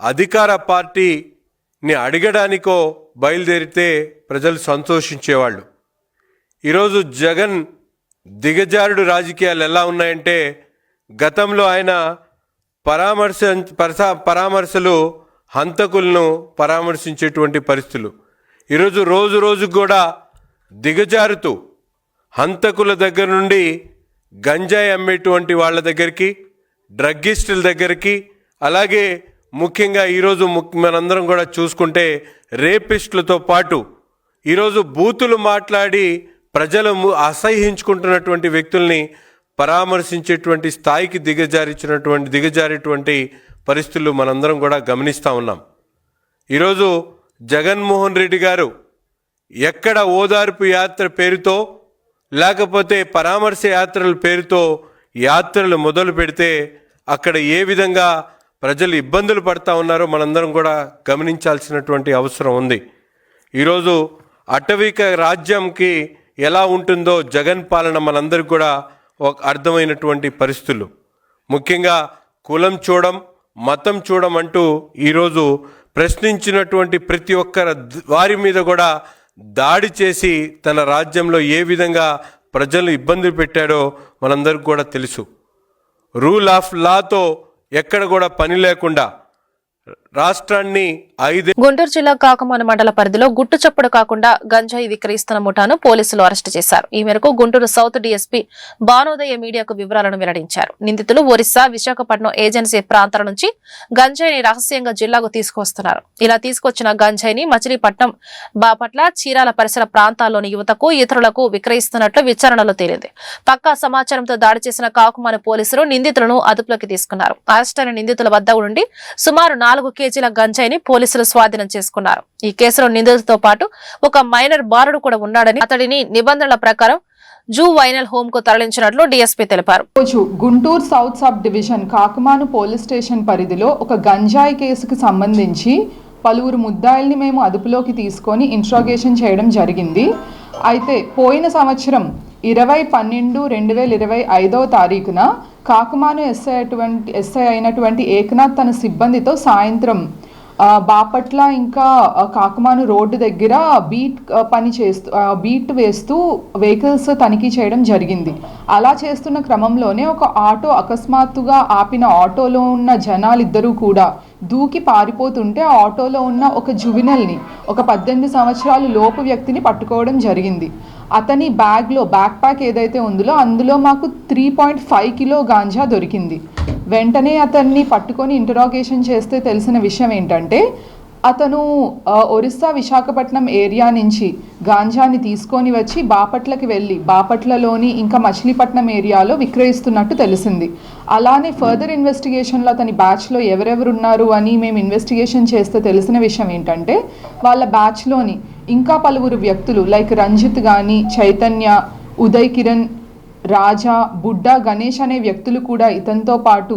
అధికార పార్టీని అడగడానికో బయలుదేరితే ప్రజలు సంతోషించేవాళ్ళు. ఈరోజు జగన్ దిగజారుడు రాజకీయాలు ఎలా ఉన్నాయంటే, గతంలో ఆయన పరామర్శలు హంతకులను పరామర్శించేటువంటి పరిస్థితులు ఈరోజు రోజు రోజుకు కూడా దిగజారుతూ హంతకుల దగ్గర నుండి గంజాయి అమ్మేటువంటి వాళ్ళ దగ్గరికి, డ్రగ్గిస్టుల దగ్గరికి, అలాగే ముఖ్యంగా ఈరోజు మనందరం కూడా చూసుకుంటే రేపిస్టులతో పాటు ఈరోజు బూతులు మాట్లాడి ప్రజలు అసహ్యించుకుంటున్నటువంటి వ్యక్తుల్ని పరామర్శించేటువంటి స్థాయికి దిగజారేటువంటి పరిస్థితులు మనందరం కూడా గమనిస్తూ ఉన్నాం. ఈరోజు జగన్మోహన్ రెడ్డి గారు ఎక్కడ ఓదార్పు యాత్ర పేరుతో లేకపోతే పరామర్శ యాత్రల పేరుతో యాత్రలు మొదలు పెడితే అక్కడ ఏ విధంగా ప్రజలు ఇబ్బందులు పడతా ఉన్నారో మనందరం కూడా గమనించాల్సినటువంటి అవసరం ఉంది. ఈరోజు అటవిక రాజ్యంకి ఎలా ఉంటుందో జగన్ పాలన మనందరికీ కూడా ఒక అర్థమైనటువంటి పరిస్థితులు. ముఖ్యంగా కులం చూడం, మతం చూడం అంటూ ఈరోజు ప్రశ్నించినటువంటి ప్రతి ఒక్కరి వారి మీద కూడా దాడి చేసి తన రాజ్యంలో ఏ విధంగా ప్రజలు ఇబ్బంది పెట్టాడో మనందరికీ కూడా తెలుసు. రూల్ ఆఫ్ లాతో ఎక్కడ కూడా పని లేకుండా రాష్ట్రాన్ని గుంటూరు జిల్లా కాకమాన మండల పరిధిలో గుట్టు చప్పుడు కాకుండా గంజాయి విక్రయిస్తున్న ముఠాను పోలీసులు అరెస్టు చేశారు. ఈ మేరకు గుంటూరు సౌత్ డీఎస్పీ భానోదయ మీడియాకు వివరాలను వెల్లడించారు. నిందితులు ఒరిస్సా, విశాఖపట్నం ఏజెన్సీ ప్రాంతాల నుంచి గంజాయిని రహస్యంగా జిల్లాకు తీసుకువస్తున్నారు. ఇలా తీసుకొచ్చిన గంజాయిని మచిలీపట్నం, బాపట్ల, చీరాల పరిసర ప్రాంతాల్లోని యువతకు, ఇతరులకు విక్రయిస్తున్నట్లు విచారణలో తేలింది. పక్కా సమాచారంతో దాడి చేసిన కాకుమాన పోలీసులు నిందితులను అదుపులోకి తీసుకున్నారు. అరెస్టైన నిందితుల వద్ద నుండి సుమారు 4 కేజీల గంజాయిని పోలీసులు స్వాధీనం చేసుకున్నారు. ఈ కేసులో నిందితులతో పాటు ఒక మైనర్ బాలుడు కూడా ఉన్నాడని, అతడిని నిబంధనల ప్రకారం జూవైనల్ హోమ్ కు తరలించినట్లు డీఎస్పీ తెలిపారు. Guntur south sub division Kakumanu police station పరిధిలో ఒక గంజాయి కేసుకు సంబంధించి పలువురు ముద్దాయిల్ని మేము అదుపులోకి తీసుకొని ఇంట్రాగేషన్ చేయడం జరిగింది. అయితే పోయిన సంవత్సరం 20/12/2025 తారీఖున కాకుమాను ఎస్ఐ అయినటువంటి ఏకనాథ్ తన సిబ్బందితో సాయంత్రం బాపట్ల ఇంకా కాకుమాను రోడ్డు దగ్గర బీట్ వేస్తూ వెహికల్స్ తనిఖీ చేయడం జరిగింది. అలా చేస్తున్న క్రమంలోనే ఒక ఆటో అకస్మాత్తుగా ఆపిన ఆటోలో ఉన్న జనాలిద్దరూ కూడా దూకి పారిపోతుంటే ఆ ఆటోలో ఉన్న ఒక జువినల్ని, ఒక 18 సంవత్సరాలు లోపు వ్యక్తిని పట్టుకోవడం జరిగింది. అతని బ్యాక్ ప్యాక్ ఏదైతే ఉందో అందులో మాకు 3.5 కిలో గాంజా దొరికింది. వెంటనే అతన్ని పట్టుకొని ఇంటరాగేషన్ చేస్తే తెలిసిన విషయం ఏంటంటే అతను ఒరిస్సా, విశాఖపట్నం ఏరియా నుంచి గాంజాని తీసుకొని వచ్చి బాపట్లకి వెళ్ళి బాపట్లలోని ఇంకా మచిలీపట్నం ఏరియాలో విక్రయిస్తున్నట్టు తెలిసింది. అలానే ఫర్దర్ ఇన్వెస్టిగేషన్లో అతని బ్యాచ్లో ఎవరెవరు ఉన్నారు అని మేము ఇన్వెస్టిగేషన్ చేస్తే తెలిసిన విషయం ఏంటంటే వాళ్ళ బ్యాచ్లోని ఇంకా పలువురు వ్యక్తులు లైక్ రంజిత్ కానీ, చైతన్య, ఉదయ్ కిరణ్, రాజా, బుడ్డా, గణేష్ అనే వ్యక్తులు కూడా ఇతనితో పాటు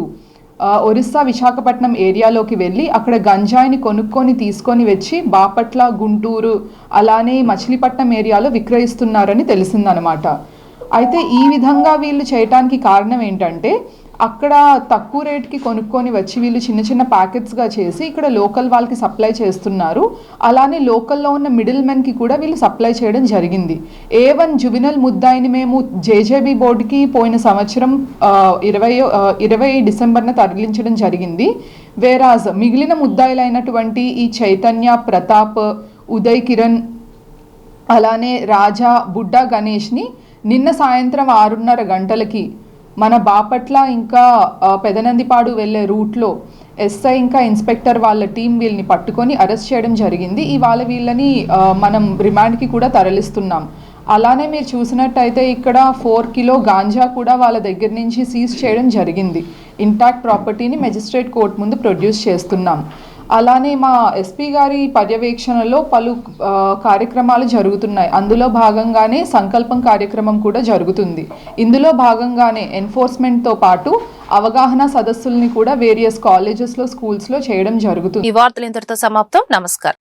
ఒరిస్సా, విశాఖపట్నం ఏరియాలోకి వెళ్ళి అక్కడ గంజాయిని కొనుక్కొని తీసుకొని వచ్చి బాపట్ల, గుంటూరు అలానే మచిలీపట్నం ఏరియాలో విక్రయిస్తున్నారని తెలిసిందనమాట. అయితే ఈ విధంగా వీళ్ళు చేయటానికి కారణం ఏంటంటే అక్కడ తక్కువ రేట్కి కొనుక్కొని వచ్చి వీళ్ళు చిన్న చిన్న ప్యాకెట్స్గా చేసి ఇక్కడ లోకల్ వాళ్ళకి సప్లై చేస్తున్నారు. అలానే లోకల్లో ఉన్న మిడిల్ మెన్కి కూడా వీళ్ళు సప్లై చేయడం జరిగింది. A1 జువినల్ ముద్దాయిని మేము జేజేబీ బోర్డుకి పోయిన సంవత్సరం 20 డిసెంబర్న తరలించడం జరిగింది. వేరాజ్ మిగిలిన ముద్దాయిలైనటువంటి ఈ చైతన్య, ప్రతాప్, ఉదయ్ కిరణ్ అలానే రాజా, బుడ్డా, గణేష్ని నిన్న సాయంత్రం 6:30 గంటలకి మన బాపట్ల ఇంకా పెదనందిపాడు వెళ్ళే రూట్లో ఎస్ఐ ఇంకా ఇన్స్పెక్టర్ వాళ్ళ టీం వీళ్ళని పట్టుకొని అరెస్ట్ చేయడం జరిగింది. ఇవాళ వీళ్ళని మనం రిమాండ్కి కూడా తరలిస్తున్నాం. అలానే మీరు చూసినట్టయితే ఇక్కడ 4 కిలో గాంజా కూడా వాళ్ళ దగ్గర నుంచి సీజ్ చేయడం జరిగింది. ఇంటాక్ట్ ప్రాపర్టీని మెజిస్ట్రేట్ కోర్టు ముందు ప్రొడ్యూస్ చేస్తున్నాం. అలానే మా ఎస్పీ గారి పర్యవేక్షణలో పలు కార్యక్రమాలు జరుగుతున్నాయి. అందులో భాగంగానే సంకల్పం కార్యక్రమం కూడా జరుగుతుంది. ఇందులో భాగంగానే ఎన్ఫోర్స్మెంట్తో పాటు అవగాహన సదస్సుల్ని కూడా వేరియస్ కాలేజెస్లో, స్కూల్స్లో చేయడం జరుగుతుంది. ఈ వార్తలు ఇంతటితో సమాప్తం. నమస్కారం.